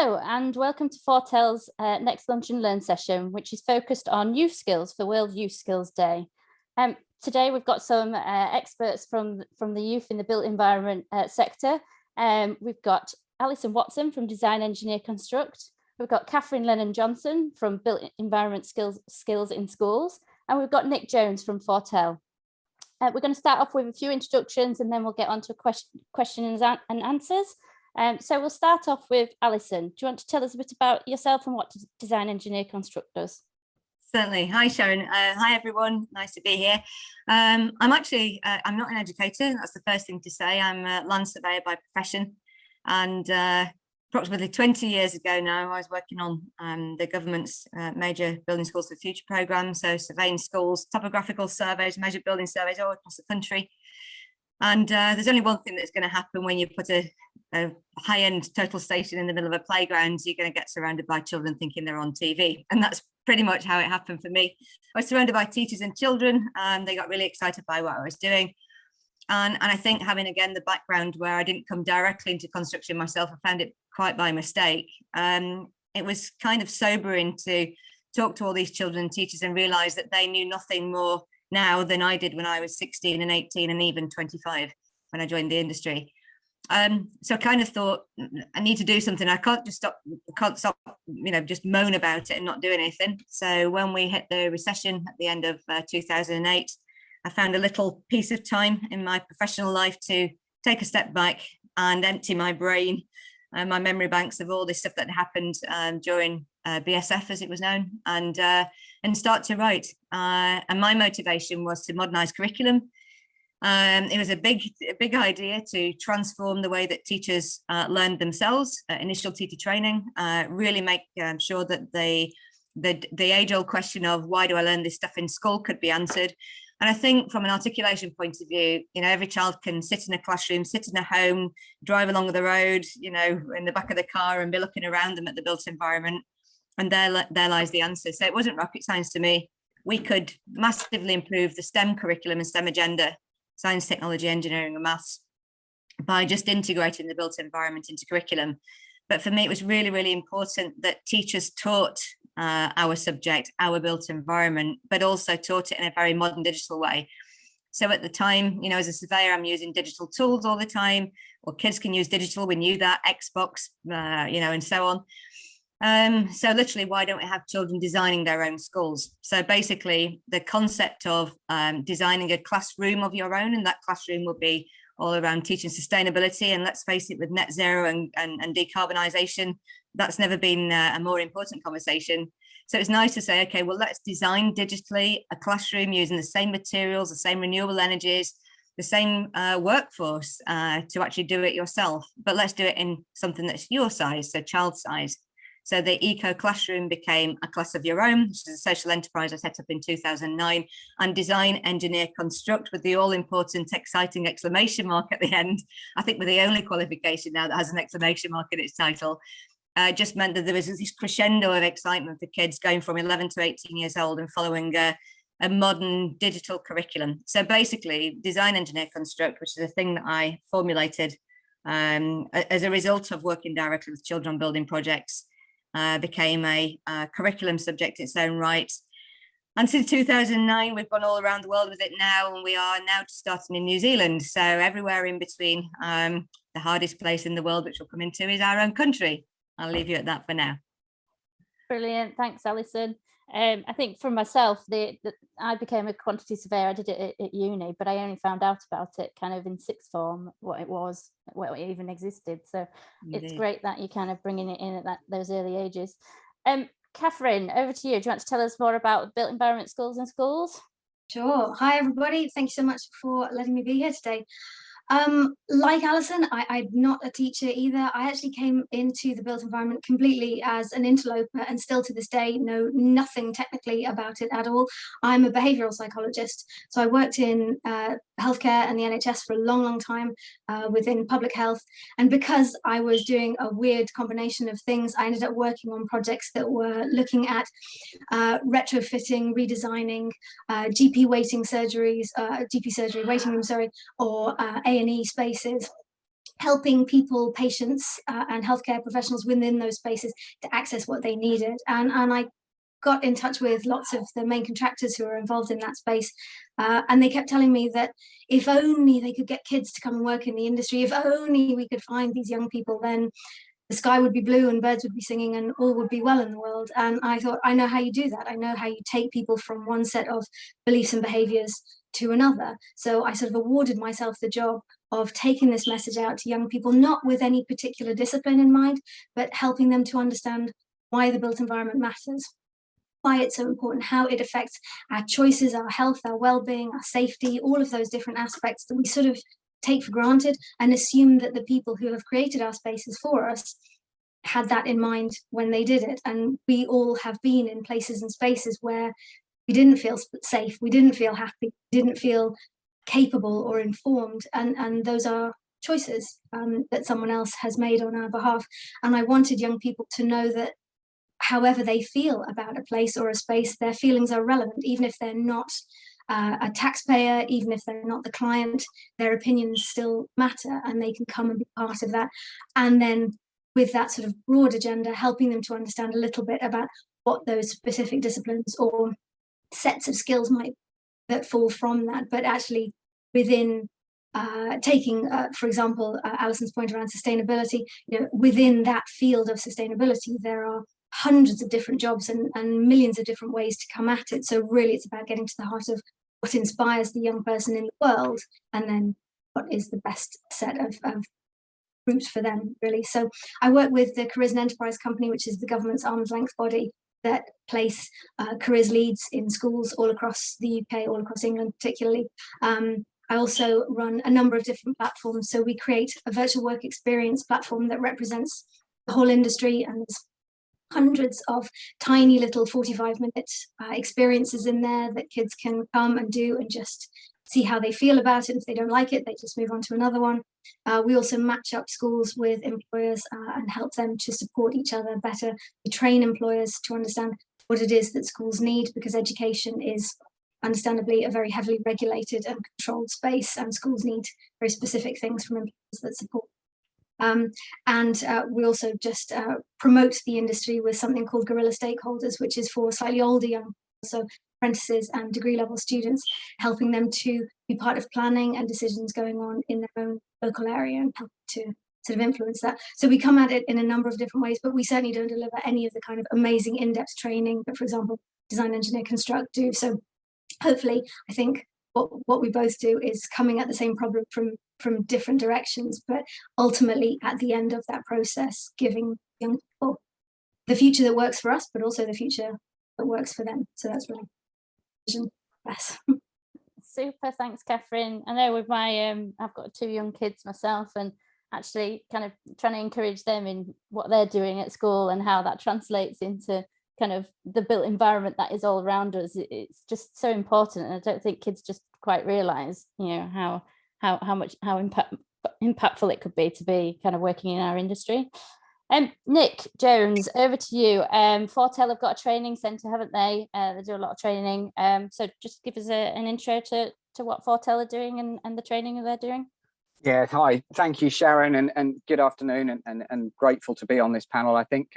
Hello and welcome to Fortel's next Lunch and Learn session, which is focused on youth skills for World Youth Skills Day. Today we've got some experts from the youth in the built environment sector. We've got Alison Watson from Design Engineer Construct. We've got Kathryn Lennon-Johnson from Built Environment Skills in Schools. And we've got Nick Jones from Fortel. We're going to start off with a few introductions and then we'll get on to questions and answers. So we'll start off with Alison. Do you want to tell us a bit about yourself and what Design Engineer Construct does? Certainly. Hi, Sharon. Hi, everyone. Nice to be here. I'm not an educator. That's the first thing to say. I'm a land surveyor by profession. And approximately 20 years ago now, I was working on the government's major Building Schools for the Future programme. So surveying schools, topographical surveys, measured building surveys all across the country. And there's only one thing that's going to happen when you put a high-end total station in the middle of a playground. You're going to get surrounded by children thinking they're on TV. And that's pretty much how it happened for me. I was surrounded by teachers and children, and they got really excited by what I was doing. And I think having, again, the background where I didn't come directly into construction myself, I found it quite by mistake. It was kind of sobering to talk to all these children and teachers and realise that they knew nothing more now than I did when I was 16 and 18 and even 25 when I joined the industry. So I kind of thought I need to do something. I can't stop, just moan about it and not do anything. So when we hit the recession at the end of 2008, I found a little piece of time in my professional life to take a step back and empty my brain and my memory banks of all this stuff that happened during BSF, as it was known, and start to write. And my motivation was to modernise curriculum. It was a big idea to transform the way that teachers learned themselves, initial teacher training, really make sure that the age-old question of why do I learn this stuff in school could be answered. And I think from an articulation point of view, every child can sit in a classroom, sit in a home, drive along the road, in the back of the car and be looking around them at the built environment. And there lies the answer. So it wasn't rocket science to me. We could massively improve the STEM curriculum and STEM agenda, science, technology, engineering and maths, by just integrating the built environment into curriculum. But for me, it was really, really important that teachers taught our subject, our built environment, but also taught it in a very modern digital way. So at the time, as a surveyor, I'm using digital tools all the time, or kids can use digital. We knew that, Xbox, and so on. So literally, why don't we have children designing their own schools? So basically, the concept of designing a classroom of your own, and that classroom will be all around teaching sustainability. And let's face it, with net zero and decarbonisation, that's never been a more important conversation. So it's nice to say, okay, well, let's design digitally a classroom using the same materials, the same renewable energies, the same workforce to actually do it yourself. But let's do it in something that's your size, so child size. So the Eco Classroom became a class of your own, which is a social enterprise I set up in 2009, and Design Engineer Construct, with the all-important exciting exclamation mark at the end. I think we're the only qualification now that has an exclamation mark in its title. Just meant that there was this crescendo of excitement for kids going from 11 to 18 years old and following a modern digital curriculum. So basically, Design Engineer Construct, which is a thing that I formulated as a result of working directly with children on building projects, became a curriculum subject in its own right. And since 2009, we've gone all around the world with it now, and we are now just starting in New Zealand. So everywhere in between, the hardest place in the world, which we'll come into, is our own country. I'll leave you at that for now. Brilliant. Thanks, Alison. I think for myself, I became a quantity surveyor. I did it at uni, but I only found out about it kind of in sixth form, what it was, what it even existed. So Indeed. It's great that you're kind of bringing it in at those early ages. Kathryn, over to you. Do you want to tell us more about built environment schools and schools? Sure. Hi, everybody. Thank you so much for letting me be here today. Like Alison, I'm not a teacher either. I actually came into the built environment completely as an interloper and still to this day know nothing technically about it at all. I'm a behavioural psychologist. So I worked in healthcare and the NHS for a long time within public health. And because I was doing a weird combination of things, I ended up working on projects that were looking at retrofitting, redesigning GP waiting surgeries, GP surgery waiting room, sorry, or A&E spaces. helping people, patients and healthcare professionals within those spaces to access what they needed. And I got in touch with lots of the main contractors who are involved in that space, and they kept telling me that if only they could get kids to come and work in the industry, if only we could find these young people, then the sky would be blue and birds would be singing and all would be well in the world. And I thought, I know how you do that. I know how you take people from one set of beliefs and behaviors to another. So I sort of awarded myself the job of taking this message out to young people, not with any particular discipline in mind, but helping them to understand why the built environment matters, why it's so important, how it affects our choices, our health, our well-being, our safety, all of those different aspects that we sort of take for granted and assume that the people who have created our spaces for us had that in mind when they did it. And we all have been in places and spaces where we didn't feel safe, we didn't feel happy, didn't feel capable or informed, and those are choices that someone else has made on our behalf. And I wanted young people to know that however they feel about a place or a space, their feelings are relevant, even if they're not a taxpayer, even if they're not the client, their opinions still matter and they can come and be part of that. And then with that sort of broad agenda, helping them to understand a little bit about what those specific disciplines or sets of skills might that fall from that, but actually within taking, for example, Alison's point around sustainability, you know, within that field of sustainability, there are hundreds of different jobs and millions of different ways to come at it. So really it's about getting to the heart of what inspires the young person in the world, and then what is the best set of routes for them, really. So I work with the Careers and Enterprise Company, which is the government's arm's length body that place careers leads in schools all across the UK, all across England particularly. I also run a number of different platforms. So we create a virtual work experience platform that represents the whole industry, and there's hundreds of tiny little 45-minute experiences in there that kids can come and do and just see how they feel about it. If they don't like it, they just move on to another one. We also match up schools with employers and help them to support each other better. We train employers to understand what it is that schools need, because education is understandably a very heavily regulated and controlled space, and schools need very specific things from employers that support. We also just promote the industry with something called Guerrilla Stakeholders, which is for slightly older young people, so apprentices and degree level students, helping them to be part of planning and decisions going on in their own local area and help to sort of influence that. So we come at it in a number of different ways, but we certainly don't deliver any of the kind of amazing in-depth training that, for example, design, engineer, construct do. So hopefully, I think what we both do is coming at the same problem from different directions, but ultimately at the end of that process, giving young people the future that works for us, but also the future that works for them. So that's really vision. Yes. Super, thanks, Kathryn. I know with my I've got 2 young kids myself, and actually kind of trying to encourage them in what they're doing at school and how that translates into kind of the built environment that is all around us. It's just so important, and I don't think kids just quite realize, you know, how impactful it could be to be kind of working in our industry. Nick Jones, over to you. Fortel have got a training centre, haven't they? They do a lot of training. So just give us an intro to what Fortel are doing and the training that they're doing. Yeah, hi. Thank you, Sharon, and good afternoon, and grateful to be on this panel. I think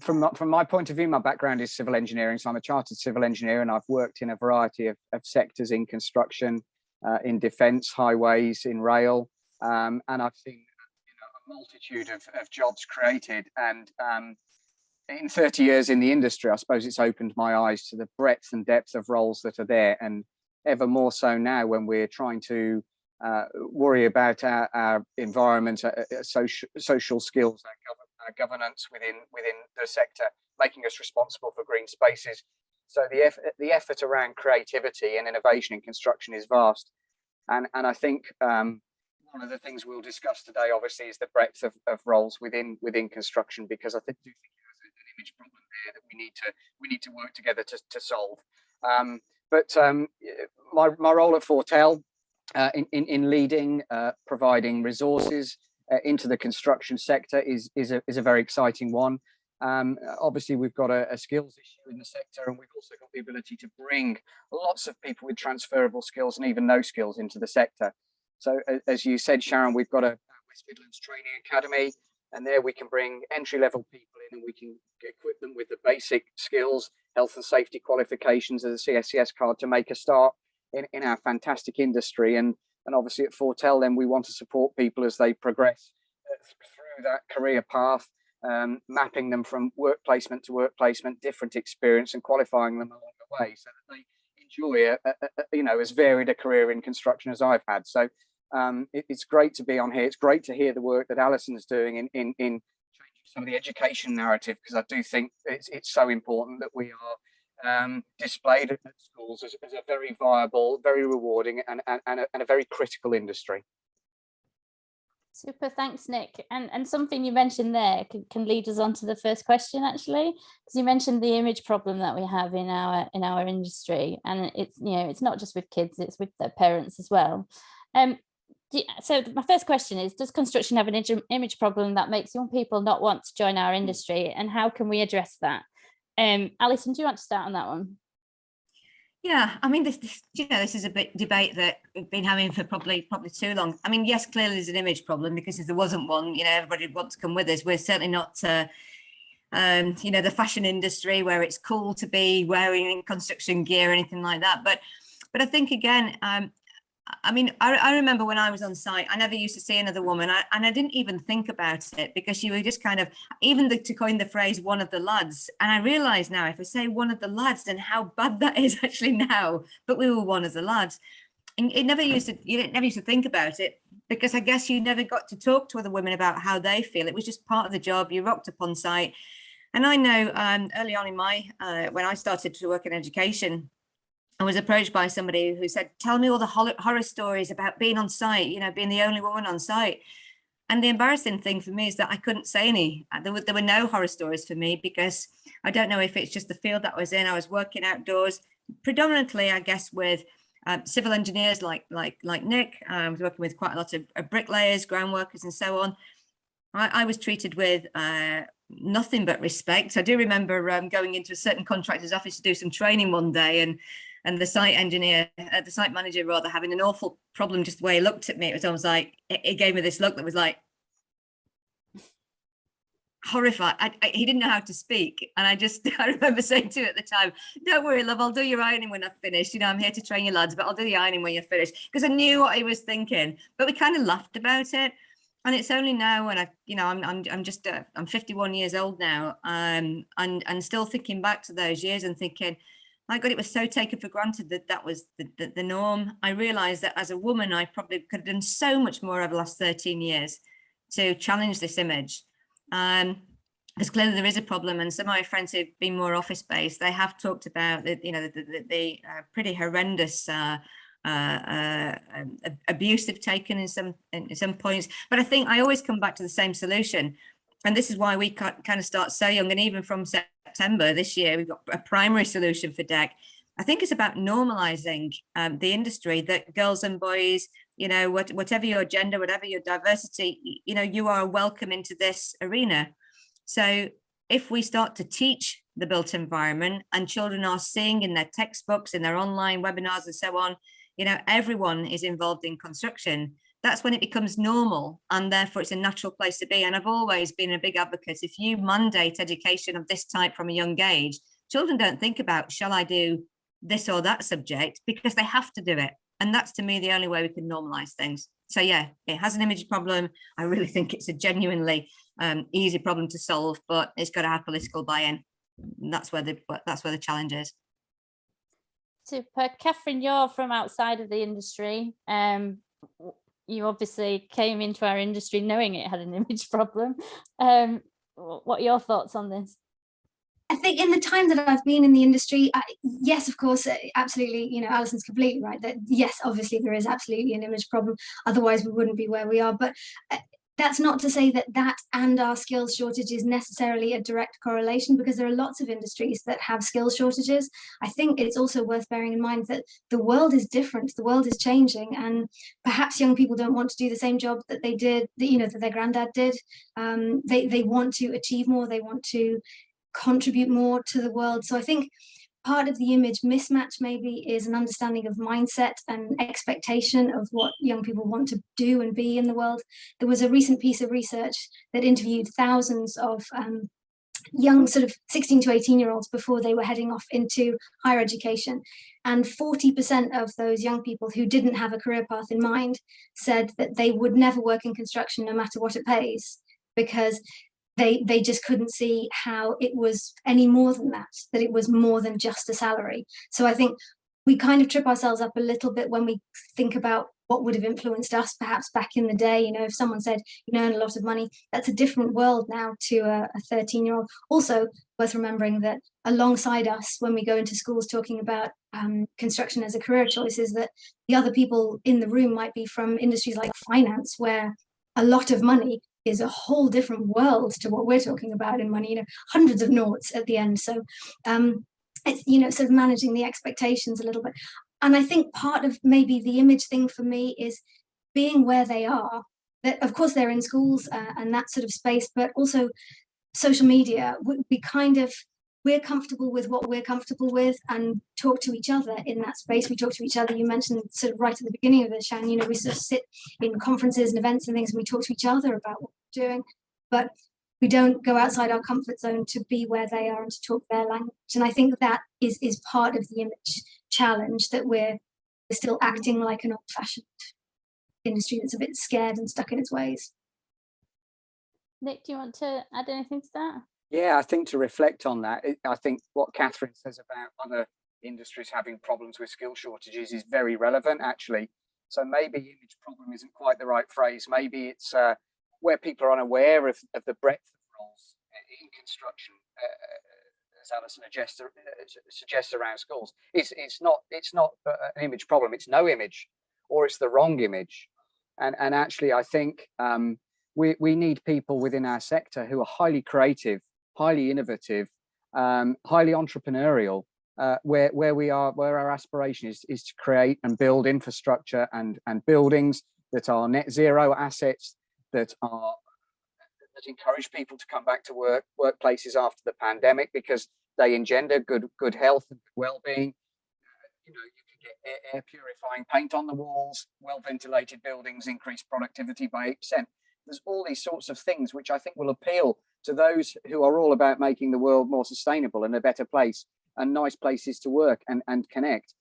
from my point of view, my background is civil engineering. So I'm a chartered civil engineer, and I've worked in a variety of sectors in construction, in defence, highways, in rail, and I've seen a multitude of jobs created. And in 30 years in the industry, I suppose it's opened my eyes to the breadth and depth of roles that are there, and ever more so now when we're trying to worry about our environment, social skills, our governance within the sector, making us responsible for green spaces. So the effort around creativity and innovation in construction is vast, and I think one of the things we'll discuss today, obviously, is the breadth of roles within construction, because I do think there's an image problem there that we need to work together to solve. But my role at Fortel in leading, providing resources into the construction sector is a very exciting one. Obviously, we've got a skills issue in the sector, and we've also got the ability to bring lots of people with transferable skills and even no skills into the sector. So as you said, Sharon, we've got a West Midlands Training Academy, and there we can bring entry-level people in and we can equip them with the basic skills, health and safety qualifications as a CSCS card to make a start in our fantastic industry. And obviously at Fortel, then we want to support people as they progress through that career path, mapping them from work placement to work placement, different experience, and qualifying them along the way so that they enjoy you know, as varied a career in construction as I've had. So it's great to be on here. It's great to hear the work that Alison's doing in changing some of the education narrative, because I do think it's so important that we are displayed at schools as a very viable, very rewarding, and a very critical industry. Super, thanks, Nick. And something you mentioned there can lead us on to the first question, actually, because you mentioned the image problem that we have in our industry, and it's, you know, it's not just with kids, it's with their parents as well. So my first question is, does construction have an image problem that makes young people not want to join our industry, and how can we address that? Alison, do you want to start on that one? Yeah, I mean, this is a bit debate that we've been having for probably too long. I mean, yes, clearly there's an image problem, because if there wasn't one, you know, everybody would want to come with us. We're certainly not, you know, the fashion industry where it's cool to be wearing construction gear or anything like that. But I think, again, I mean, I remember when I was on site, I never used to see another woman, and I didn't even think about it, because you were just kind of, even to coin the phrase, one of the lads. And I realise now, if I say one of the lads, then how bad that is actually now. But we were one of the lads. And you never used to think about it, because I guess you never got to talk to other women about how they feel. It was just part of the job. You rocked up on site. And I know early on in my, when I started to work in education, I was approached by somebody who said, tell me all the horror stories about being on site, you know, being the only woman on site. And the embarrassing thing for me is that I couldn't say any. There were no horror stories for me, because I don't know if it's just the field that I was in. I was working outdoors, predominantly, I guess, with civil engineers like Nick. I was working with quite a lot of bricklayers, ground workers, and so on. I was treated with nothing but respect. I do remember going into a certain contractor's office to do some training one day, and the site engineer, the site manager rather, having an awful problem just the way he looked at me. It was almost like, it gave me this look that was like horrified. He didn't know how to speak. And I remember saying to him at the time, don't worry, love, I'll do your ironing when I've finished. You know, I'm here to train you lads, but I'll do the ironing when you're finished. Because I knew what he was thinking, but we kind of laughed about it. And it's only now when I'm 51 years old now, and still thinking back to those years and thinking, my God, it was so taken for granted that was the norm. I realized that as a woman, I probably could have done so much more over the last 13 years to challenge this image. Because clearly there is a problem, and some of my friends who've been more office-based, they have talked about the pretty horrendous abuse they've taken in some points. But I think I always come back to the same solution. And this is why we kind of start so young. And even from September this year, we've got a primary solution for DEC. I think it's about normalizing the industry, that girls and boys, you know, whatever your gender, whatever your diversity, you know, you are welcome into this arena. So if we start to teach the built environment, and children are seeing in their textbooks, in their online webinars and so on, you know, everyone is involved in construction, that's when it becomes normal, and therefore it's a natural place to be. And I've always been a big advocate. If you mandate education of this type from a young age, children don't think about, shall I do this or that subject, because they have to do it. And that's, to me, the only way we can normalize things. So yeah, it has an image problem. I really think it's a genuinely easy problem to solve, but it's got to have political buy-in. That's where the challenge is. Super. Kathryn, you're from outside of the industry. You obviously came into our industry knowing it had an image problem. What are your thoughts on this? I think in the time that I've been in the industry, yes, of course, absolutely, you know, Alison's completely right that yes, obviously there is absolutely an image problem. Otherwise we wouldn't be where we are. But that's not to say that that and our skills shortage is necessarily a direct correlation, because there are lots of industries that have skills shortages. I think it's also worth bearing in mind that the world is different, the world is changing, and perhaps young people don't want to do the same job that they did, you know, that their granddad did. They want to achieve more, they want to contribute more to the world. So I think part of the image mismatch maybe is an understanding of mindset and expectation of what young people want to do and be in the world. There was a recent piece of research that interviewed thousands of young sort of 16 to 18-year-olds before they were heading off into higher education. And 40% of those young people who didn't have a career path in mind said that they would never work in construction no matter what it pays, because they just couldn't see how it was any more than that it was more than just a salary. So I think we kind of trip ourselves up a little bit when we think about what would have influenced us perhaps back in the day. You know, if someone said, you earn a lot of money, that's a different world now to a 13-year-old. Also worth remembering that alongside us, when we go into schools talking about construction as a career choice, is that the other people in the room might be from industries like finance, where a lot of money is a whole different world to what we're talking about in money, you know, hundreds of noughts at the end. So it's, you know, sort of managing the expectations a little bit. And I think part of maybe the image thing for me is being where they are, that of course they're in schools and that sort of space, but also social media, we're comfortable with what we're comfortable with and talk to each other in that space. We talk to each other. You mentioned sort of right at the beginning of this, Sharon, you know, we sort of sit in conferences and events and things, and we talk to each other about what we're doing, but we don't go outside our comfort zone to be where they are and to talk their language. And I think that is part of the image challenge, that we're still acting like an old-fashioned industry that's a bit scared and stuck in its ways. Nick, do you want to add anything to that? Yeah, I think to reflect on that, I think what Kathryn says about other industries having problems with skill shortages is very relevant, actually. So maybe image problem isn't quite the right phrase. Maybe it's where people are unaware of the breadth of roles in construction, as Alison suggests around schools. It's not an image problem. It's no image, or it's the wrong image. And actually, I think we need people within our sector who are highly creative, highly innovative, highly entrepreneurial, where our aspiration is to create and build infrastructure and buildings that are net zero assets, that encourage people to come back to workplaces after the pandemic, because they engender good health and well-being. You know, you can get air purifying paint on the walls, well ventilated buildings, increase productivity by 8%. There's all these sorts of things which I think will appeal to those who are all about making the world more sustainable and a better place and nice places to work and connect.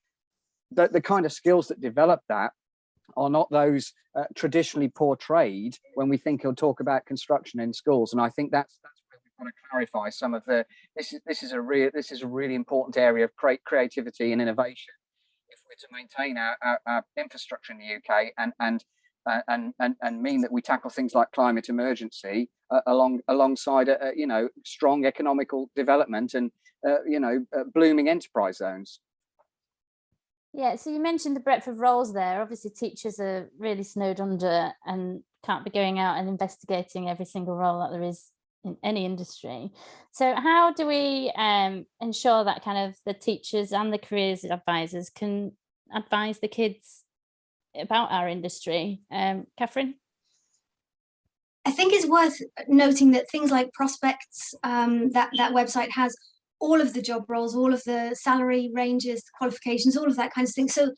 The kind of skills that develop that are not those traditionally portrayed when we think or talk about construction in schools. And I think that's where we've got to clarify some of the. This is a really important area of creativity and innovation if we're to maintain our infrastructure in the UK and mean that we tackle things like climate emergency alongside strong economical development and blooming enterprise zones. Yeah, so you mentioned the breadth of roles there. Obviously, teachers are really snowed under and can't be going out and investigating every single role that there is in any industry. So how do we ensure that kind of the teachers and the careers advisors can advise the kids about our industry? Kathryn? I think it's worth noting that things like Prospects, that website has all of the job roles, all of the salary ranges, qualifications, all of that kind of thing. So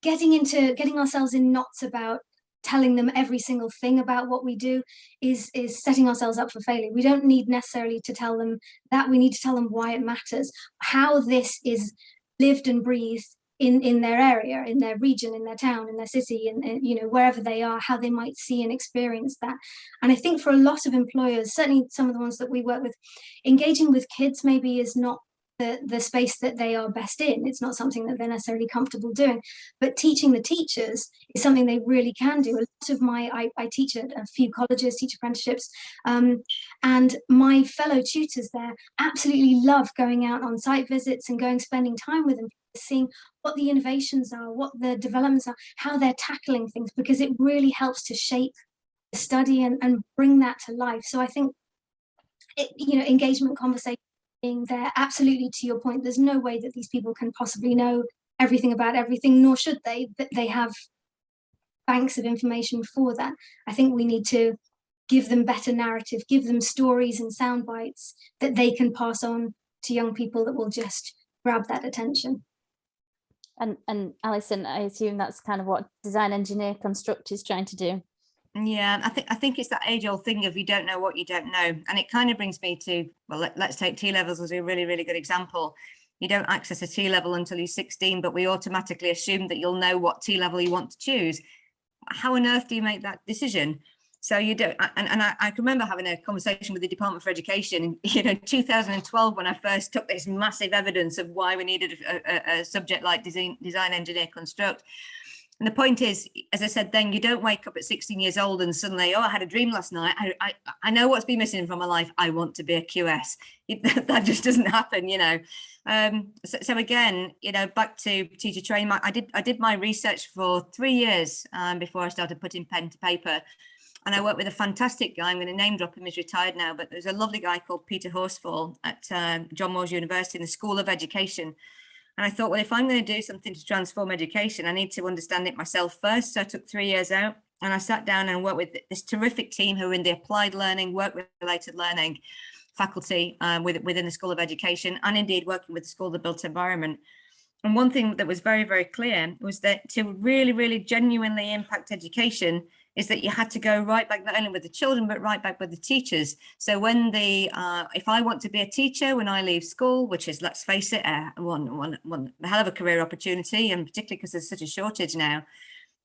getting ourselves in knots about telling them every single thing about what we do is setting ourselves up for failure. We don't need necessarily to tell them that. We need to tell them why it matters, how this is lived and breathed in their area, in their region, in their town, in their city, and wherever they are, how they might see and experience that. And I think for a lot of employers, certainly some of the ones that we work with, engaging with kids maybe is not the space that they are best in. It's not something that they're necessarily comfortable doing, but teaching the teachers is something they really can do. A lot of I teach at a few colleges, teach apprenticeships, and my fellow tutors there absolutely love going out on site visits and spending time with them, seeing what the innovations are, what the developments are, how they're tackling things, because it really helps to shape the study and bring that to life. So I think engagement, conversation being there, absolutely, to your point, there's no way that these people can possibly know everything about everything, nor should they, but they have banks of information for that. I think we need to give them better narrative, give them stories and sound bites that they can pass on to young people that will just grab that attention. And Alison, I assume that's kind of what design, engineer, construct is trying to do. Yeah, I think it's that age-old thing of you don't know what you don't know, and it kind of brings me to, well, let's take T-levels as a really, really good example. You don't access a T-level until you're 16, but we automatically assume that you'll know what T-level you want to choose. How on earth do you make that decision? So you don't, and I can remember having a conversation with the Department for Education in 2012 when I first took this massive evidence of why we needed a subject like design, engineer, construct. And the point is, as I said then, you don't wake up at 16 years old and suddenly, oh, I had a dream last night. I know what's been missing from my life. I want to be a QS. That just doesn't happen, So again, back to teacher training. I did my research for 3 years before I started putting pen to paper. And I worked with a fantastic guy. I'm going to name drop him. He's retired now, but there's a lovely guy called Peter Horsfall at John Moores University in the School of Education. And I thought, well, if I'm going to do something to transform education, I need to understand it myself first. So I took 3 years out and I sat down and worked with this terrific team who are in the applied learning, work-related learning faculty within the School of Education, and indeed working with the School of the Built Environment. And one thing that was very, very clear was that to really, really genuinely impact education is that you had to go right back, not only with the children, but right back with the teachers. So when if I want to be a teacher when I leave school, which is, let's face it, one hell of a career opportunity, and particularly because there's such a shortage now.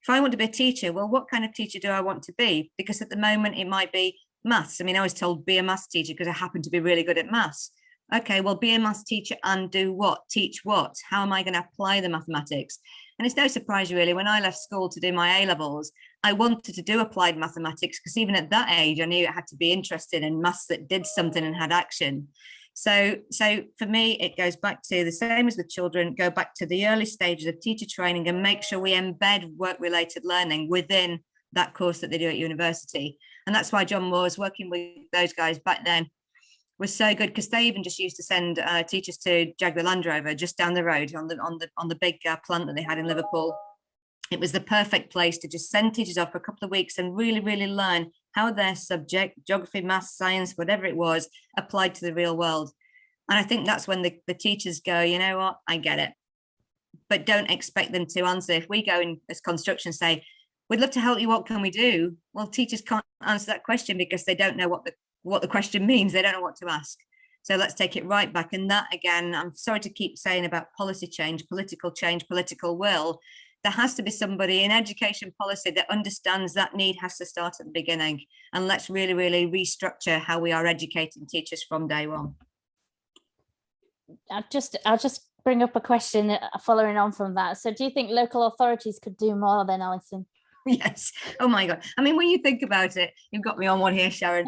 If I want to be a teacher, well, what kind of teacher do I want to be? Because at the moment it might be maths. I mean, I was told be a maths teacher because I happen to be really good at maths. Okay, well, be a maths teacher and do what? Teach what? How am I going to apply the mathematics? And it's no surprise, really, when I left school to do my A-levels, I wanted to do applied mathematics because even at that age, I knew it had to be interested in maths that did something and had action. So for me, it goes back to the same as with children, go back to the early stages of teacher training and make sure we embed work-related learning within that course that they do at university. And that's why John Moores, working with those guys back then, was so good, because they even just used to send teachers to Jaguar Land Rover just down the road on the big plant that they had in Liverpool. It was the perfect place to just send teachers off for a couple of weeks and really, really learn how their subject, geography, maths, science, whatever it was, applied to the real world. And I think that's when the teachers go, you know what, I get it. But don't expect them to answer. If we go in as construction and say, we'd love to help you, what can we do? Well, teachers can't answer that question because they don't know what the question means. They don't know what to ask. So let's take it right back. And that, again, I'm sorry to keep saying about policy change, political will. There has to be somebody in education policy that understands that need has to start at the beginning. And let's really, really restructure how we are educating teachers from day one. I'll just bring up a question following on from that. So do you think local authorities could do more then, Alison? Yes. Oh my God. I mean, when you think about it, you've got me on one here, Sharon.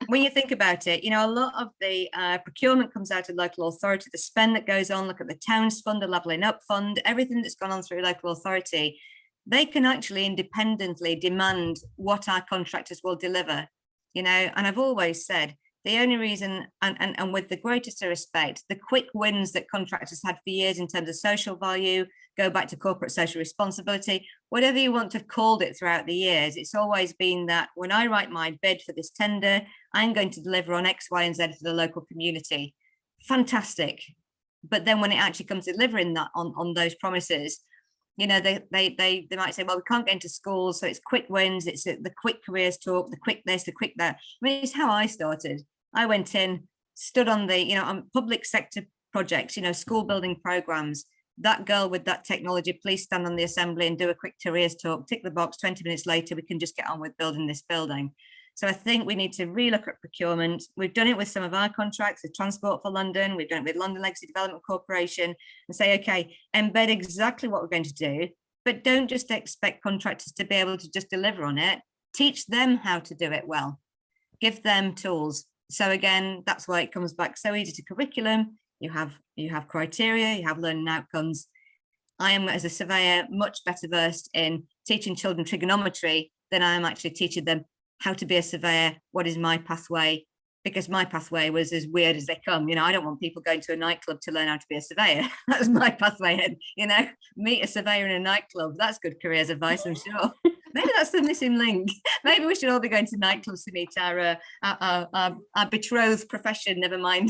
When you think about it, a lot of the procurement comes out of local authority, the spend that goes on, look at the towns fund, the levelling up fund, everything that's gone on through local authority, they can actually independently demand what our contractors will deliver, and I've always said, the only reason, and with the greatest respect, the quick wins that contractors had for years in terms of social value, go back to corporate social responsibility, whatever you want to have called it throughout the years, it's always been that when I write my bid for this tender, I'm going to deliver on X, Y, and Z for the local community. Fantastic. But then when it actually comes to delivering that on those promises, they might say, well, we can't get into schools, so it's quick wins, it's the quick careers talk, the quick this, the quick that. I mean, it's how I started. I went in, stood on the, on public sector projects, school building programs. That girl with that technology, please stand on the assembly and do a quick careers talk, tick the box, 20 minutes later, we can just get on with building this building. So I think we need to relook at procurement. We've done it with some of our contracts, with Transport for London, we've done it with London Legacy Development Corporation, and say, okay, embed exactly what we're going to do, but don't just expect contractors to be able to just deliver on it. Teach them how to do it well. Give them tools. So again, that's why it comes back so easy to curriculum. You have criteria, you have learning outcomes. I am, as a surveyor, much better versed in teaching children trigonometry than I am actually teaching them how to be a surveyor. What is my pathway? Because my pathway was as weird as they come. I don't want people going to a nightclub to learn how to be a surveyor. That was my pathway. And, meet a surveyor in a nightclub. That's good careers advice, I'm sure. Maybe that's the missing link. Maybe we should all be going to nightclubs to meet our betrothed profession, never mind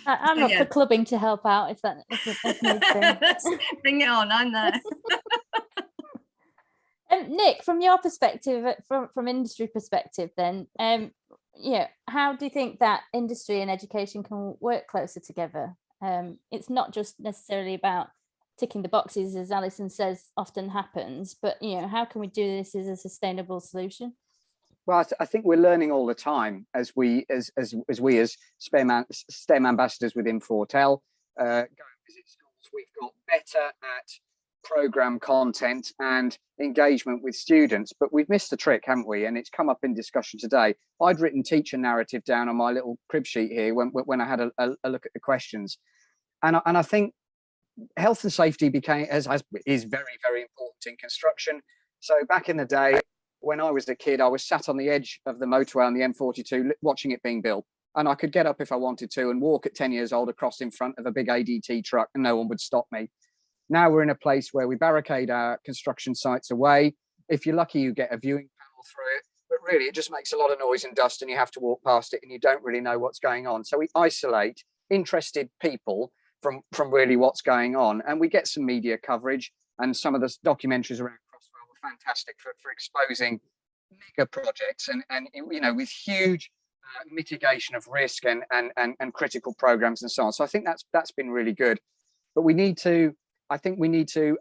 I'm So, up for clubbing to help out if needs be. Bring it on, I'm there. Nick, from your perspective, from industry perspective, then, how do you think that industry and education can work closer together? It's not just necessarily about ticking the boxes, as Alison says often happens, but how can we do this as a sustainable solution? Well, I think we're learning all the time as we as STEM ambassadors within Fortel go and visit schools. We've got better at program content and engagement with students, but we've missed the trick, haven't we? And it's come up in discussion today. I'd written teacher narrative down on my little crib sheet here when I had a look at the questions, and I think health and safety is very, very important in construction. So back in the day, when I was a kid, I was sat on the edge of the motorway on the M42 watching it being built, and I could get up if I wanted to and walk at 10 years old across in front of a big ADT truck and no one would stop me. Now we're in a place where we barricade our construction sites away. If you're lucky, you get a viewing panel through it, but really it just makes a lot of noise and dust and you have to walk past it and you don't really know what's going on. So we isolate interested people from really what's going on, and we get some media coverage, and some of the documentaries around Crossrail were fantastic for exposing mega projects and with huge mitigation of risk and critical programs and so on. So I think that's been really good, but we need to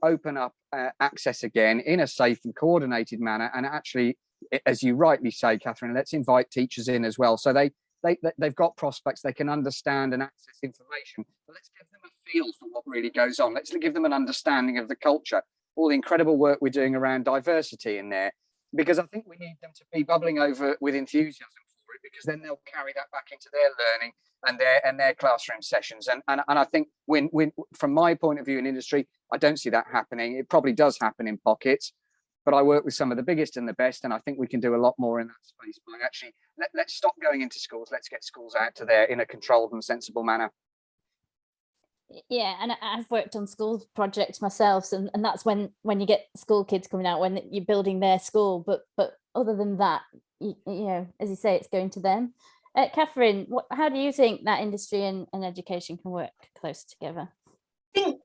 open up access again in a safe and coordinated manner, and actually, as you rightly say, Kathryn, let's invite teachers in as well, so they've got prospects, they can understand and access information, but let's give them a feel for what really goes on. Let's give them an understanding of the culture, all the incredible work we're doing around diversity in there, because I think we need them to be bubbling over with enthusiasm for it, because then they'll carry that back into their learning and their classroom sessions. And I think when from my point of view in industry, I don't see that happening. It probably does happen in pockets, but I work with some of the biggest and the best, and I think we can do a lot more in that space by actually let's stop going into schools. Let's get schools out to there in a controlled and sensible manner. Yeah, and I've worked on school projects myself, and that's when you get school kids coming out, when you're building their school. But other than that, as you say, it's going to them. Kathryn, how do you think that industry and education can work closer together? I think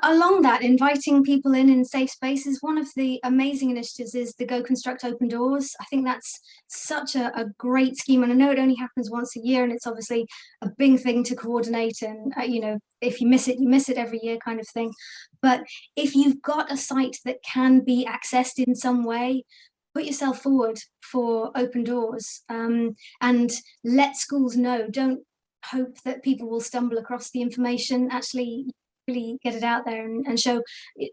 along that, inviting people in safe spaces, one of the amazing initiatives is the Go Construct Open Doors. I think that's such a great scheme, and I know it only happens once a year, and it's obviously a big thing to coordinate, and if you miss it every year kind of thing. But if you've got a site that can be accessed in some way, put yourself forward for open doors, and let schools know. Don't hope that people will stumble across the information. Actually really get it out there and show,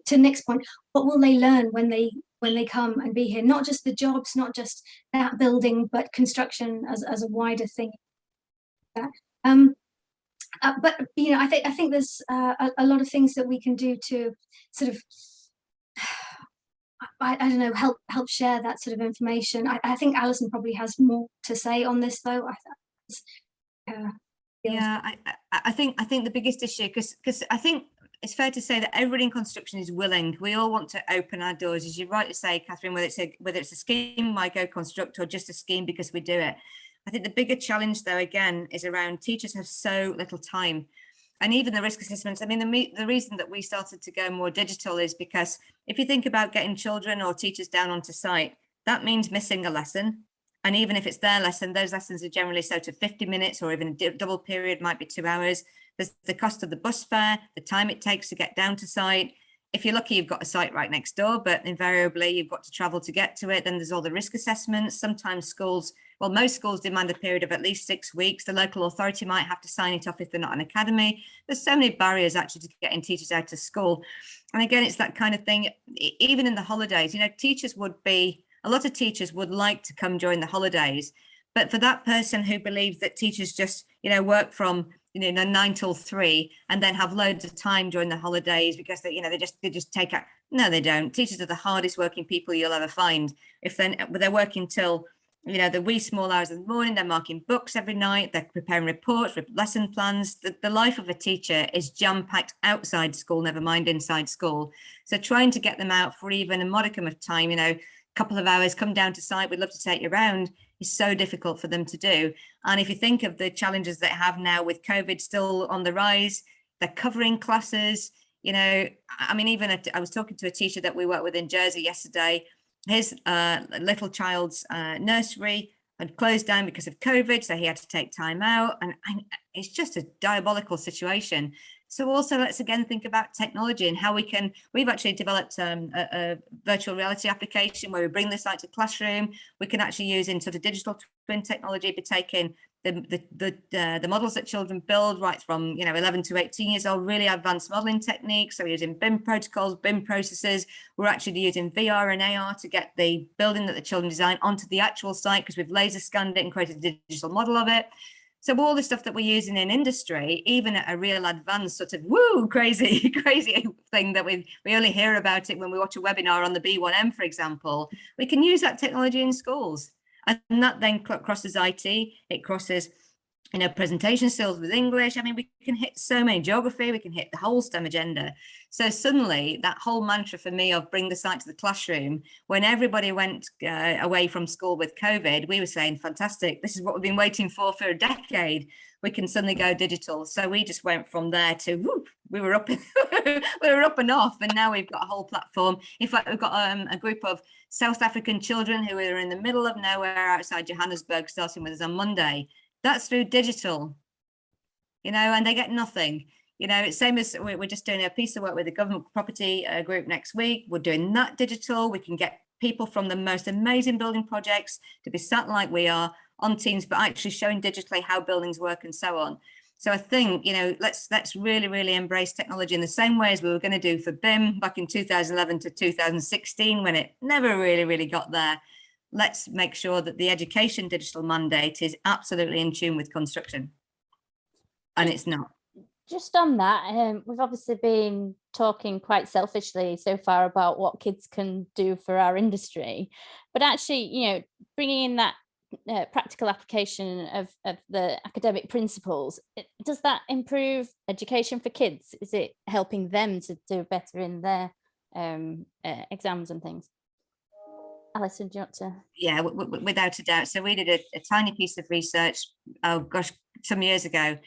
to Nick's point, what will they learn when they come and be here? Not just the jobs, not just that building, but construction as a wider thing. But I think there's a lot of things that we can do to sort of I don't know, help share that sort of information. I think Alison probably has more to say on this, though. I think the biggest issue, because I think it's fair to say that everybody in construction is willing. We all want to open our doors, as you rightly say, Kathryn, whether it's a scheme by Go Construct or just a scheme because we do it. I think the bigger challenge, though, again, is around teachers have so little time. And even the risk assessments, I mean, the reason that we started to go more digital is because if you think about getting children or teachers down onto site, that means missing a lesson. And even if it's their lesson, those lessons are generally so to 50 minutes, or even a double period might be 2 hours. There's the cost of the bus fare, the time it takes to get down to site. If you're lucky, you've got a site right next door, but invariably you've got to travel to get to it. Then there's all the risk assessments. Sometimes most schools demand a period of at least 6 weeks. The local authority might have to sign it off if they're not an academy. There's so many barriers actually to getting teachers out of school. And again, it's that kind of thing, even in the holidays, a lot of teachers would like to come during the holidays, but for that person who believes that teachers just, work from 9 till 3 and then have loads of time during the holidays because they just take out. No, they don't. Teachers are the hardest working people you'll ever find. If they're working till the wee small hours of the morning, they're marking books every night, they're preparing reports, lesson plans. The life of a teacher is jam-packed outside school, never mind inside school. So trying to get them out for even a modicum of time, couple of hours, come down to site, we'd love to take you around, is so difficult for them to do. And if you think of the challenges they have now with COVID still on the rise, they're covering classes, you know, I mean, even I was talking to a teacher that we work with in Jersey yesterday. His little child's nursery had closed down because of COVID, so he had to take time out, and it's just a diabolical situation. So also let's again think about technology and how we've actually developed a virtual reality application where we bring this out to classroom. We can actually use in sort of digital twin technology, be taking the models that children build right from 11 to 18 years old, really advanced modeling techniques. So we're using BIM protocols, BIM processes. We're actually using VR and AR to get the building that the children design onto the actual site, because we've laser scanned it and created a digital model of it. So all the stuff that we're using in industry, even at a real advanced sort of crazy thing that we only hear about it when we watch a webinar on the B1M, for example, we can use that technology in schools. And that then crosses IT, it crosses, presentation skills with English. I mean, we can hit so many, geography, we can hit the whole STEM agenda. So suddenly that whole mantra for me of bring the site to the classroom, when everybody went away from school with COVID, we were saying, fantastic, this is what we've been waiting for a decade. We can suddenly go digital. So we just went from there to, we were up and off, and now we've got a whole platform. In fact, we've got a group of South African children who are in the middle of nowhere outside Johannesburg, starting with us on Monday. That's through digital, and they get nothing. It's same as we're just doing a piece of work with the government property group next week. We're doing that digital. We can get people from the most amazing building projects to be sat like we are on Teams, but actually showing digitally how buildings work and so on. So I think, let's really embrace technology in the same way as we were going to do for BIM back in 2011 to 2016, when it never really got there. Let's make sure that the education digital mandate is absolutely in tune with construction. And it's not. Just on that, we've obviously been talking quite selfishly so far about what kids can do for our industry, but actually, bringing in that practical application of the academic principles, does that improve education for kids? Is it helping them to do better in their exams and things? Alison, do you want to? Yeah, without a doubt. So we did a tiny piece of research, some years ago, and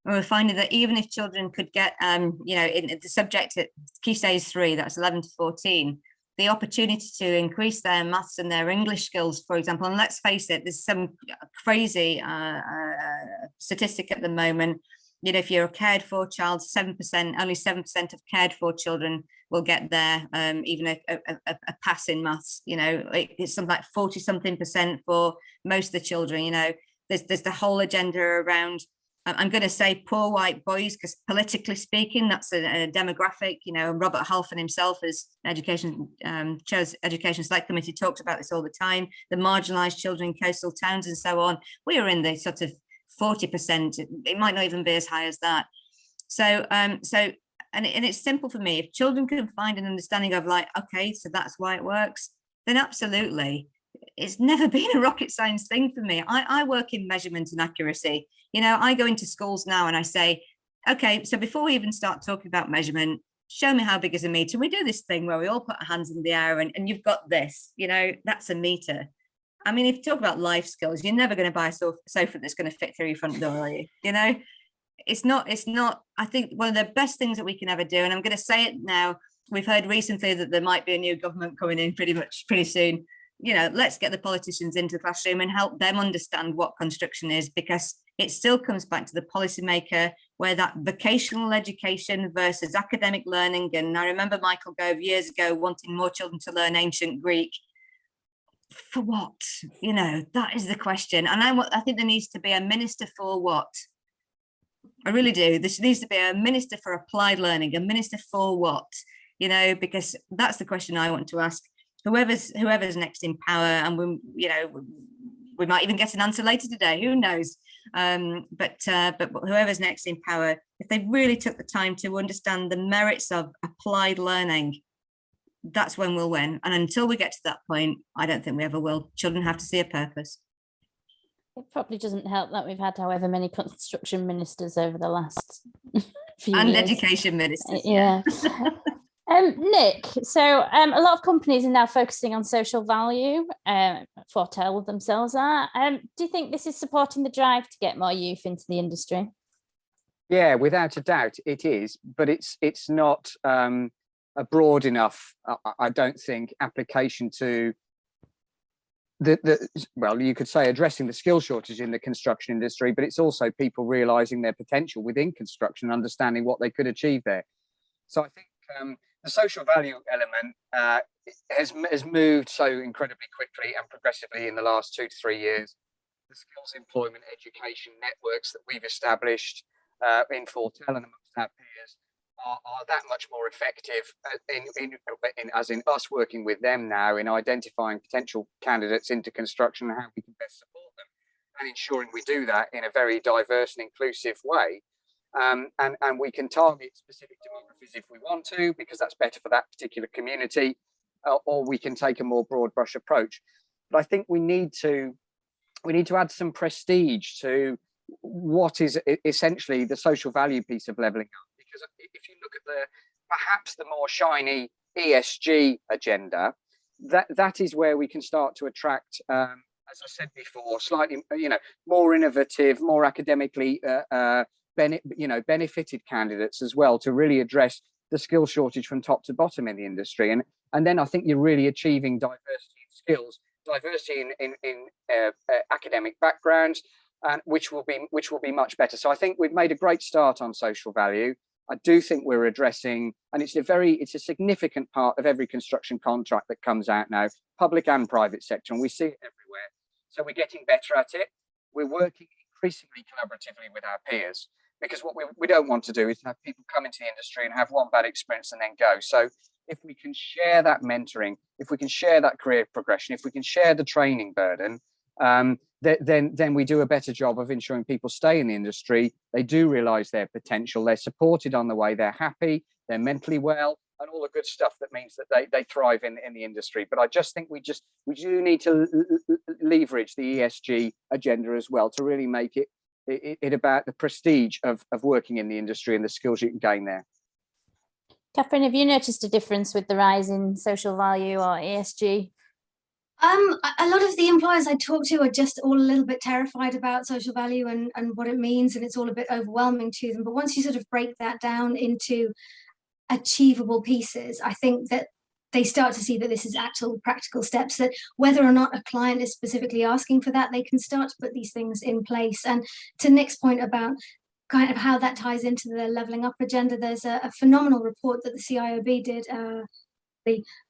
we were finding that even if children could get, in the subject at Key Stage 3, that's 11 to 14, the opportunity to increase their maths and their English skills, for example, and let's face it, there's some crazy statistic at the moment. If you're a cared for child, only 7% of cared for children will get there, even a pass in maths. It's something like 40-something% for most of the children. There's the whole agenda around, I'm going to say poor white boys, because politically speaking, that's a demographic. Robert Halfon himself, as Chair's Education Select Committee, talks about this all the time. The marginalised children in coastal towns and so on. We are in the sort of 40%. It might not even be as high as that. So it's simple for me. If children can find an understanding of okay, so that's why it works, then absolutely. It's never been a rocket science thing for me. I work in measurement and accuracy. I go into schools now and I say, okay, so before we even start talking about measurement, show me how big is a meter. We do this thing where we all put our hands in the air and you've got this, that's a meter. I mean, if you talk about life skills, you're never going to buy a sofa that's going to fit through your front door, are you? It's not, I think one of the best things that we can ever do, and I'm going to say it now, we've heard recently that there might be a new government coming in pretty soon. Let's get the politicians into the classroom and help them understand what construction is, because it still comes back to the policymaker, where that vocational education versus academic learning. And I remember Michael Gove years ago wanting more children to learn ancient Greek. For what? That is the question. And I think there needs to be a minister for what? I really do. There needs to be a minister for applied learning, a minister for what? Because that's the question I want to ask. Whoever's next in power, and we might even get an answer later today. Who knows? But whoever's next in power, if they really took the time to understand the merits of applied learning, that's when we'll win. And until we get to that point, I don't think we ever will. Children have to see a purpose. It probably doesn't help that we've had however many construction ministers over the last few and years. Education ministers. Yeah. Nick, so a lot of companies are now focusing on social value, Fortel themselves are. Do you think this is supporting the drive to get more youth into the industry? Yeah, without a doubt it is, but it's not a broad enough, I don't think, application to well, you could say addressing the skill shortage in the construction industry, but it's also people realizing their potential within construction, understanding what they could achieve there. So I think the social value element has moved so incredibly quickly and progressively in the last 2 to 3 years. The skills employment education networks that we've established in Fortel and amongst our peers are that much more effective as in us working with them now in identifying potential candidates into construction and how we can best support them, and ensuring we do that in a very diverse and inclusive way. And we can target specific demographies if we want to, because that's better for that particular community, or we can take a more broad brush approach. But I think we need to add some prestige to what is essentially the social value piece of levelling up, because if you look at perhaps the more shiny ESG agenda, that is where we can start to attract, as I said before, slightly more innovative, more academically benefited candidates as well, to really address the skill shortage from top to bottom in the industry. And then I think you're really achieving diversity in skills, diversity in academic backgrounds, and which will be much better. So I think we've made a great start on social value. I do think we're addressing, and it's a significant part of every construction contract that comes out now, public and private sector, and we see it everywhere. So we're getting better at it. We're working increasingly collaboratively with our peers, because what we don't want to do is have people come into the industry and have one bad experience and then go. So if we can share that mentoring, if we can share that career progression, if we can share the training burden, then we do a better job of ensuring people stay in the industry. They do realize their potential, they're supported on the way, they're happy, they're mentally well, and all the good stuff that means that they thrive in the industry. But I just think we do need to leverage the ESG agenda as well, to really make it about the prestige of working in the industry and the skills you can gain there. Kathryn, have you noticed a difference with the rise in social value or ESG? A lot of the employers I talk to are just all a little bit terrified about social value and what it means, and it's all a bit overwhelming to them. But once you sort of break that down into achievable pieces, I think that they start to see that this is actual practical steps, that whether or not a client is specifically asking for that, they can start to put these things in place. And to Nick's point about kind of how that ties into the levelling up agenda, there's a phenomenal report that the CIOB did a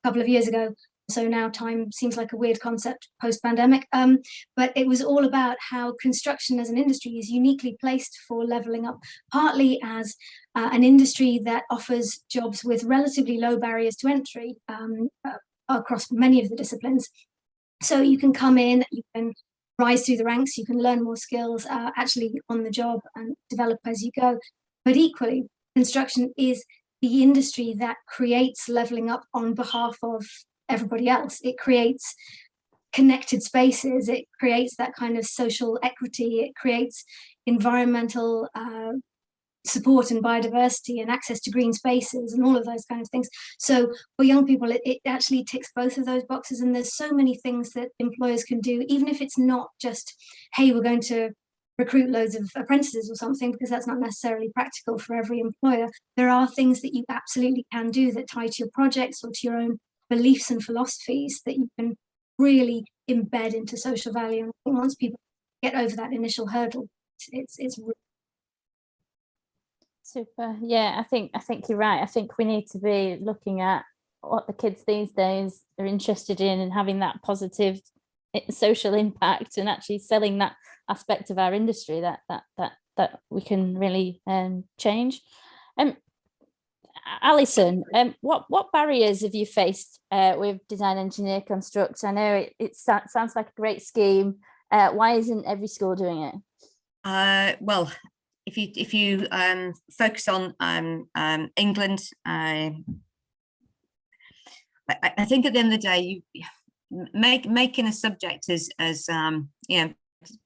couple of years ago. So now time seems like a weird concept post-pandemic, but it was all about how construction as an industry is uniquely placed for levelling up, partly as an industry that offers jobs with relatively low barriers to entry across many of the disciplines. So you can come in, you can rise through the ranks, you can learn more skills actually on the job and develop as you go. But equally, construction is the industry that creates levelling up on behalf of everybody else. It creates connected spaces, it creates that kind of social equity, it creates environmental support and biodiversity and access to green spaces and all of those kind of things. So for young people, it actually ticks both of those boxes, and there's so many things that employers can do, even if it's not just, hey, we're going to recruit loads of apprentices or something, because that's not necessarily practical for every employer. There are things that you absolutely can do that tie to your projects or to your own beliefs and philosophies that you can really embed into social value. And once people get over that initial hurdle, it's really super. Yeah, I think you're right. I think we need to be looking at what the kids these days are interested in and having that positive social impact, and actually selling that aspect of our industry that we can really change. Alison, what barriers have you faced with design, engineer, construct? I know it sounds like a great scheme. Why isn't every school doing it? Well, if you focus on England, I think at the end of the day, you making a subject as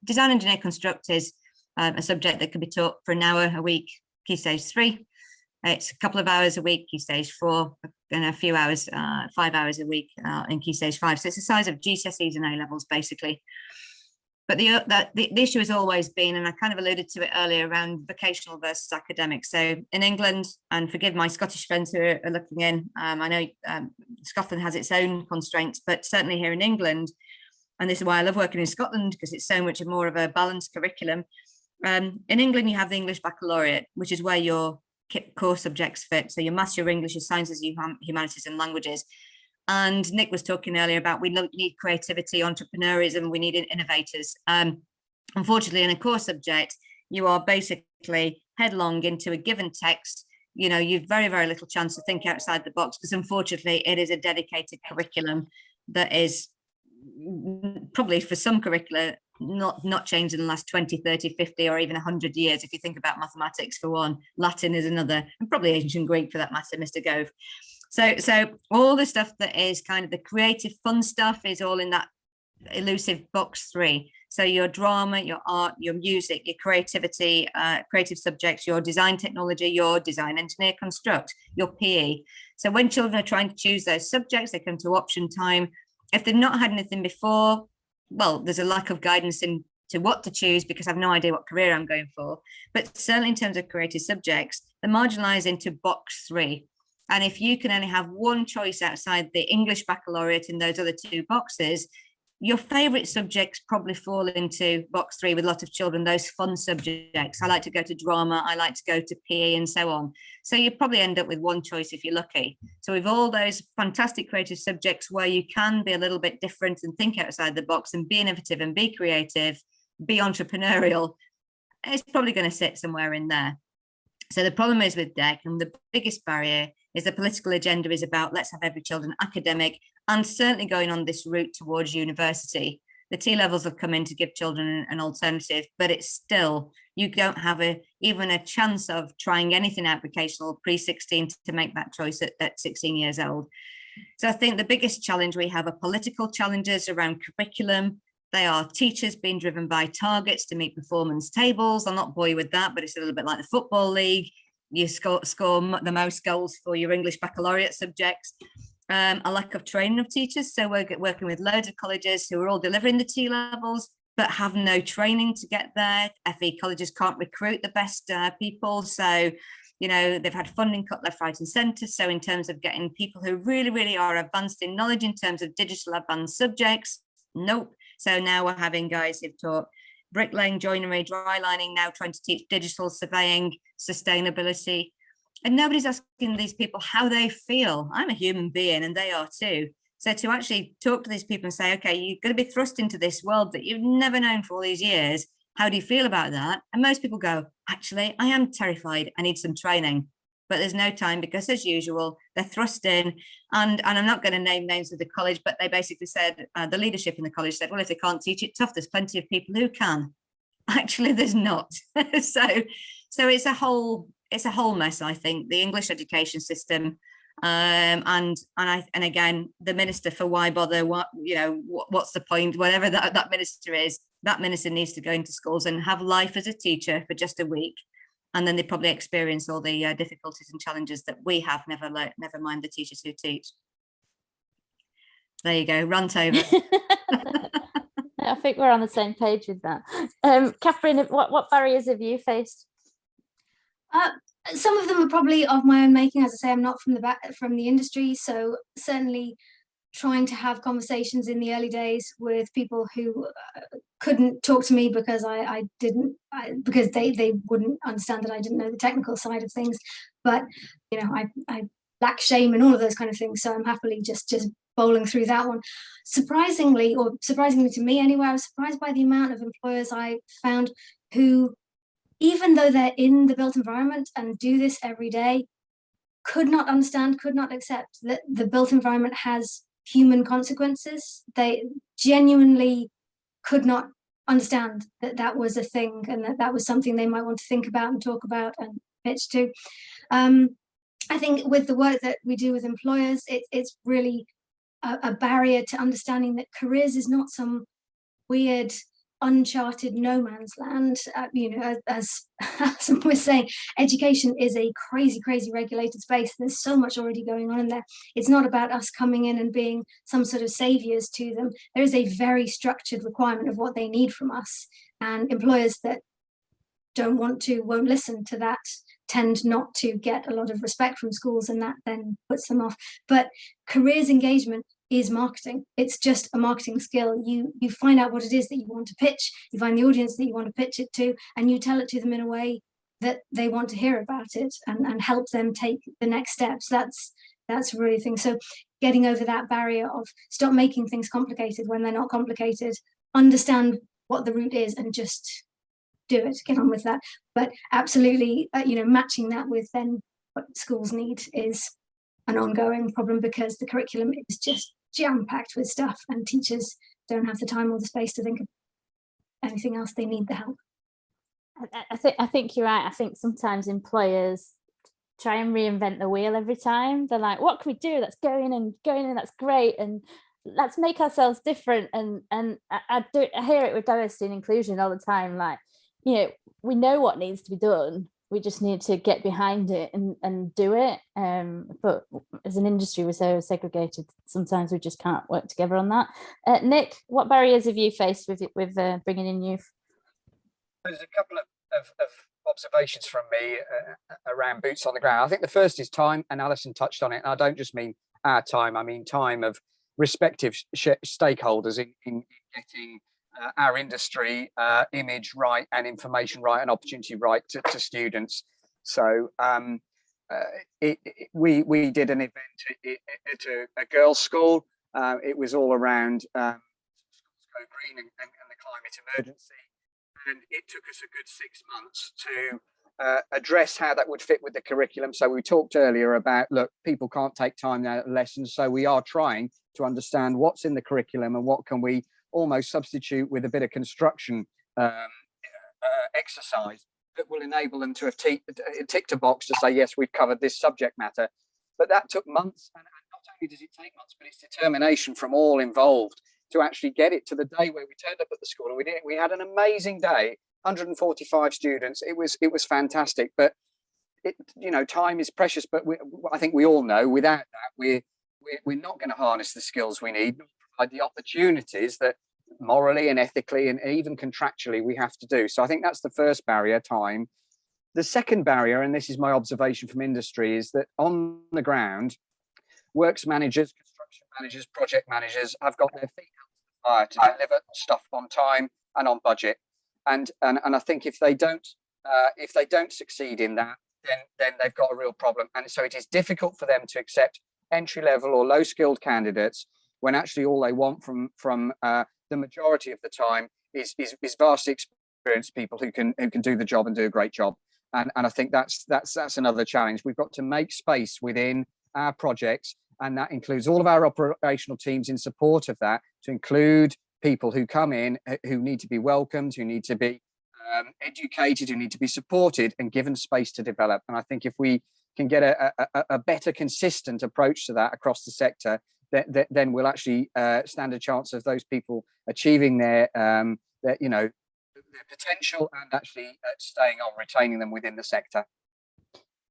design, engineer, construct is a subject that can be taught for an hour a week, key stage 3. It's a couple of hours a week, Key Stage 4, and a few hours, 5 hours a week in Key Stage 5. So it's the size of GCSEs and A-levels, basically. But the issue has always been, and I kind of alluded to it earlier, around vocational versus academic. So in England, and forgive my Scottish friends who are looking in, I know Scotland has its own constraints, but certainly here in England, and this is why I love working in Scotland, because it's so much more of a balanced curriculum. In England, you have the English Baccalaureate, which is where your core subjects fit. So your maths, your English, your sciences, your humanities and languages. And Nick was talking earlier about we need creativity, entrepreneurism, we need innovators. Unfortunately, in a core subject, you are basically headlong into a given text. You know, you've very, very little chance to think outside the box, because unfortunately it is a dedicated curriculum that is probably, for some curricula, not changed in the last 20, 30, 50, or even 100 years. If you think about mathematics for one, Latin is another, and probably ancient Greek for that matter, Mr. Gove. So all the stuff that is kind of the creative fun stuff is all in that elusive box 3. So your drama, your art, your music, your creativity, creative subjects, your design technology, your design engineer construct, your PE. So when children are trying to choose those subjects, they come to option time. If they've not had anything before, well, there's a lack of guidance into what to choose, because I have no idea what career I'm going for. But certainly in terms of creative subjects, they're marginalized into box 3. And if you can only have one choice outside the English Baccalaureate in those other 2 boxes, your favorite subjects probably fall into box 3 with a lot of children, those fun subjects. I like to go to drama, I like to go to PE, and so on. So you probably end up with one choice if you're lucky. So with all those fantastic creative subjects where you can be a little bit different and think outside the box and be innovative and be creative, be entrepreneurial, it's probably going to sit somewhere in there. So the problem is with DEC, and the biggest barrier is the political agenda is about let's have every children academic, and certainly going on this route towards university. The T-levels have come in to give children an alternative, but it's still, you don't have even a chance of trying anything out vocational pre-16 to make that choice at 16 years old. So I think the biggest challenge we have are political challenges around curriculum. They are teachers being driven by targets to meet performance tables. I'll not bore you with that, but it's a little bit like the Football League. You score the most goals for your English Baccalaureate subjects. A lack of training of teachers. So we're working with loads of colleges who are all delivering the T-levels, but have no training to get there. FE colleges can't recruit the best people. So, you know, they've had funding cut left, right and centre. So in terms of getting people who really, really are advanced in knowledge in terms of digital advanced subjects, nope. So now we're having guys who've taught bricklaying, joinery, dry lining, now trying to teach digital surveying, sustainability. And nobody's asking these people how they feel. I'm a human being and they are too. So to actually talk to these people and say, okay, you're going to be thrust into this world that you've never known for all these years. How do you feel about that? And most people go, actually, I am terrified. I need some training. But there's no time, because as usual, they're thrust in. And I'm not going to name names of the college, but they basically said, the leadership in the college said, well, if they can't teach it tough, there's plenty of people who can. Actually, there's not. So it's a whole mess, I think, the English education system. And again, the minister, for why bother, what's the point, whatever that minister is, that minister needs to go into schools and have life as a teacher for just a week. And then they probably experience all the difficulties and challenges that we have, never mind the teachers who teach. There you go, rant over. I think we're on the same page with that. Kathryn, what barriers have you faced? Some of them are probably of my own making. As I say, I'm not from the industry, so certainly trying to have conversations in the early days with people who couldn't talk to me because because they wouldn't understand that I didn't know the technical side of things. But you know, I lack shame and all of those kind of things, so I'm happily just bowling through that one. Surprisingly to me anyway, I was surprised by the amount of employers I found who, even though they're in the built environment and do this every day, could not understand, could not accept that the built environment has human consequences. They genuinely could not understand that that was a thing, and that was something they might want to think about and talk about and pitch to. I think with the work that we do with employers, it's really a barrier to understanding that careers is not some weird uncharted no man's land. You know, as someone was saying, education is a crazy regulated space. There's so much already going on in there. It's not about us coming in and being some sort of saviors to them. There is a very structured requirement of what they need from us, and employers that won't listen to that tend not to get a lot of respect from schools, and that then puts them off. But careers engagement is marketing. It's just a marketing skill. You find out what it is that you want to pitch, you find the audience that you want to pitch it to, and you tell it to them in a way that they want to hear about it, and help them take the next steps. That's really the thing. So getting over that barrier of stop making things complicated when they're not complicated, understand what the route is and just do it, get on with that. But absolutely, you know, matching that with then what schools need is an ongoing problem, because the curriculum is just jam-packed with stuff and teachers don't have the time or the space to think of anything else. They need the help. I think you're right. I think sometimes employers try and reinvent the wheel every time. They're like, what can we do that's going in, that's great, and let's make ourselves different. And I hear it with diversity and inclusion all the time, like, you know, we know what needs to be done, we just need to get behind it and do it. But as an industry, we're so segregated, sometimes we just can't work together on that. Nick, what barriers have you faced with bringing in youth? There's a couple of observations from me around boots on the ground. I think the first is time, and Alison touched on it. And I don't just mean our time, I mean time of respective stakeholders in getting our industry image right and information right and opportunity right to students. So we did an event at a girls' school. It was all around schools go green and the climate emergency. And it took us a good 6 months to address how that would fit with the curriculum. So we talked earlier about, look, people can't take time out of lessons. So we are trying to understand what's in the curriculum and what can we almost substitute with a bit of construction exercise that will enable them to have ticked a box to say, yes, we've covered this subject matter. But that took months, and not only does it take months, but it's determination from all involved to actually get it to the day where we turned up at the school, and we had an amazing day, 145 students. It was fantastic. But you know, time is precious, but I think we all know without that we're not going to harness the skills we need, provide the opportunities that morally and ethically and even contractually we have to do. So I think that's the first barrier, time. The second barrier, and this is my observation from industry, is that on the ground, works managers, construction managers, project managers have got their feet out to deliver stuff on time and on budget. And I think if they don't succeed in that, then they've got a real problem. And so it is difficult for them to accept entry-level or low-skilled candidates when actually all they want from the majority of the time is vastly experienced people who can do the job and do a great job. And I think that's another challenge. We've got to make space within our projects, and that includes all of our operational teams in support of that, to include people who come in who need to be welcomed, who need to be educated, who need to be supported and given space to develop. And I think if we can get a better consistent approach to that across the sector, then we'll actually stand a chance of those people achieving their potential and actually staying on, retaining them within the sector.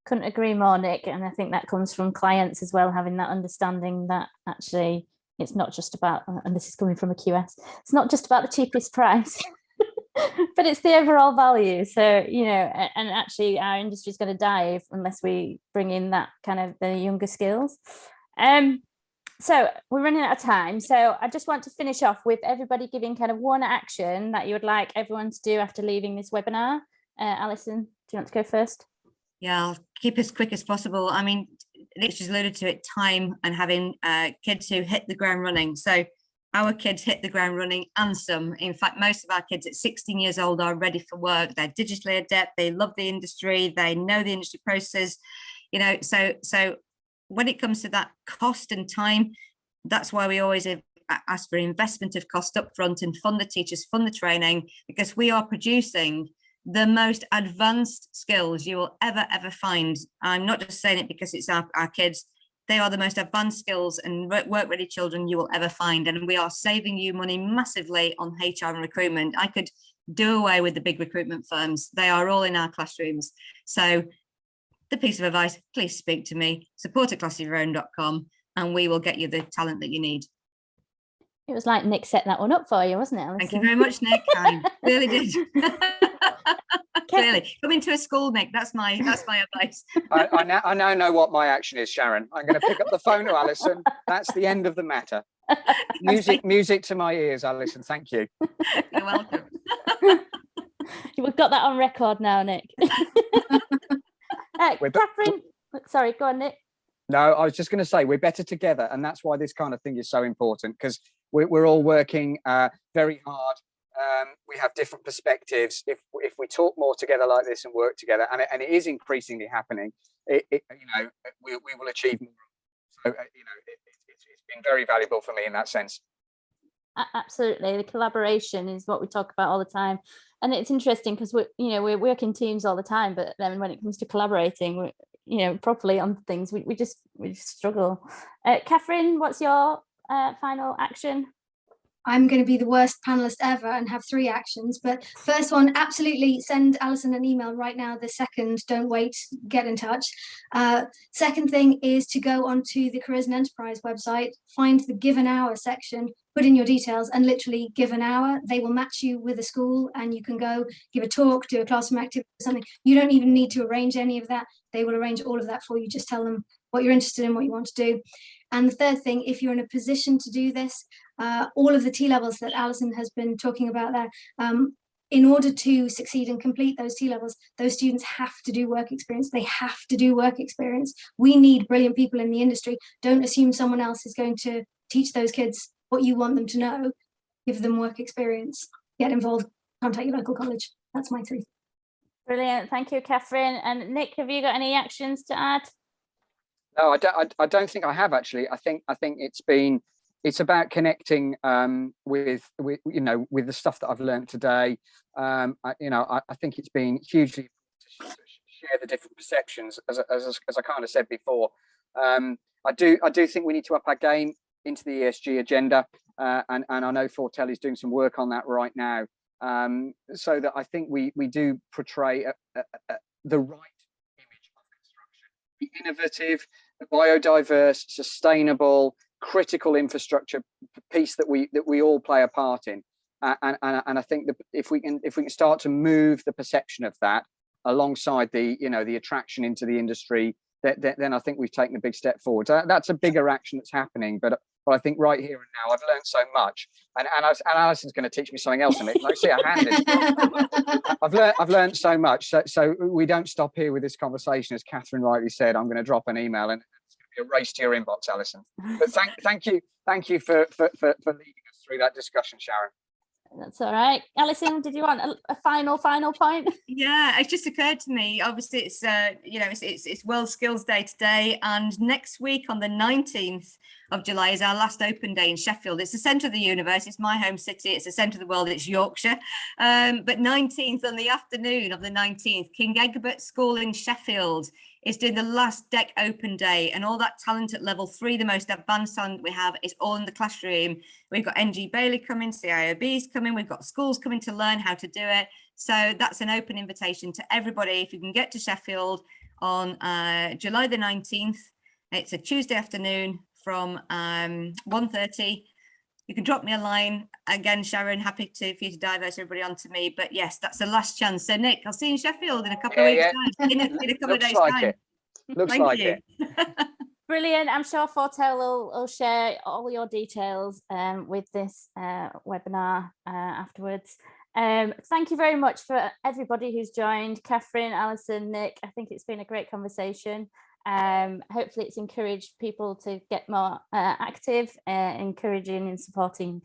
Couldn't agree more, Nick. And I think that comes from clients as well, having that understanding that actually it's not just about, and this is coming from a QS, it's not just about the cheapest price, but it's the overall value. So, you know, and actually our industry is going to die unless we bring in that kind of the younger skills. So we're running out of time. So I just want to finish off with everybody giving kind of one action that you would like everyone to do after leaving this webinar. Alison, do you want to go first? Yeah, I'll keep as quick as possible. I mean, Nick just alluded to it, time and having kids who hit the ground running. So our kids hit the ground running and some. In fact, most of our kids at 16 years old are ready for work. They're digitally adept. They love the industry. They know the industry process. You know, so when it comes to that cost and time, that's why we always ask for investment of cost up front and fund the teachers, fund the training, because we are producing the most advanced skills you will ever find. I'm not just saying it because it's our kids. They are the most advanced skills and work-ready children you will ever find. And we are saving you money massively on HR and recruitment. I could do away with the big recruitment firms. They are all in our classrooms. So the piece of advice, please speak to me, support@classofyourown.com, and we will get you the talent that you need. It was like Nick set that one up for you, wasn't it, Alison? Thank you very much, Nick. I really did. Clearly, come into a school, Nick. That's my advice. I now know what my action is, Sharon. I'm going to pick up the phone to Alison. That's the end of the matter. Music to my ears, Alison. Thank you. You're welcome. We've got that on record now, Nick. Kathryn, sorry, go on, Nick. No, I was just going to say we're better together, and that's why this kind of thing is so important, because we're all working very hard. We have different perspectives. If we talk more together like this and work together, and it is increasingly happening, we will achieve more. So it's been very valuable for me in that sense. Absolutely, the collaboration is what we talk about all the time, and it's interesting because we're working teams all the time, but then when it comes to collaborating, properly on things, we just struggle. Kathryn, what's your final action? I'm going to be the worst panelist ever and have 3 actions. But first one, absolutely send Alison an email right now. The second, don't wait, get in touch. Second thing is to go onto the Careers and Enterprise website, find the Give an Hour section, put in your details and literally give an hour. They will match you with a school and you can go give a talk, do a classroom activity or something. You don't even need to arrange any of that. They will arrange all of that for you. Just tell them what you're interested in, what you want to do. And the third thing, if you're in a position to do this, all of the T-levels that Alison has been talking about there, in order to succeed and complete those T-levels, those students have to do work experience. They have to do work experience. We need brilliant people in the industry. Don't assume someone else is going to teach those kids what you want them to know. Give them work experience. Get involved. Contact your local college. That's my 3. Brilliant. Thank you, Kathryn. And Nick, have you got any actions to add? No, I don't think I have actually. I think it's about connecting with the stuff that I've learned today. I think it's been hugely important to share the different perceptions, as I kind of said before. I do think we need to up our game into the ESG agenda, and I know Fortel is doing some work on that right now, so that I think we do portray the right image of construction, the innovative, the biodiverse, sustainable, critical infrastructure piece that we all play a part in, and I think that if we can start to move the perception of that alongside the attraction into the industry, then I think we've taken a big step forward. So that's a bigger action that's happening, but I think right here and now I've learned so much, and Alison's going to teach me something else. I see her hand is. I've learned so much. So we don't stop here with this conversation, as Kathryn rightly said. I'm going to drop an email and it's going to be a race to your inbox, Alison. But thank you for leading us through that discussion, Sharon. That's all right. Alison, did you want a final point? Yeah, it's just occurred to me. Obviously, it's World Skills Day today, and next week on the 19th of July is our last open day in Sheffield. It's the centre of the universe. It's my home city. It's the centre of the world. It's Yorkshire. But 19th, on the afternoon of the 19th, King Egbert School in Sheffield is doing the last deck open day, and all that talent at level 3, the most advanced talent we have, is all in the classroom. We've got NG Bailey coming, CIOB's coming, we've got schools coming to learn how to do it. So that's an open invitation to everybody. If you can get to Sheffield on July the 19th, it's a Tuesday afternoon from 1:30. You can drop me a line. Again, Sharon, happy for you to divert everybody onto me. But yes, that's the last chance. So Nick, I'll see you in Sheffield in a couple of weeks' time. In a couple of days' time. Looks like it. Brilliant. I'm sure Fortel will share all your details with this webinar afterwards. Thank you very much for everybody who's joined. Kathryn, Alison, Nick, I think it's been a great conversation. Hopefully it's encouraged people to get more active, encouraging and supporting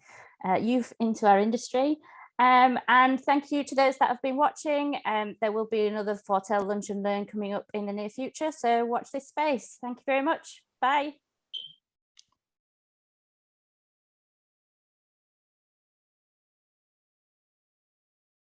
youth into our industry. And thank you to those that have been watching. There will be another Fortel Lunch and Learn coming up in the near future, so watch this space. Thank you very much. Bye.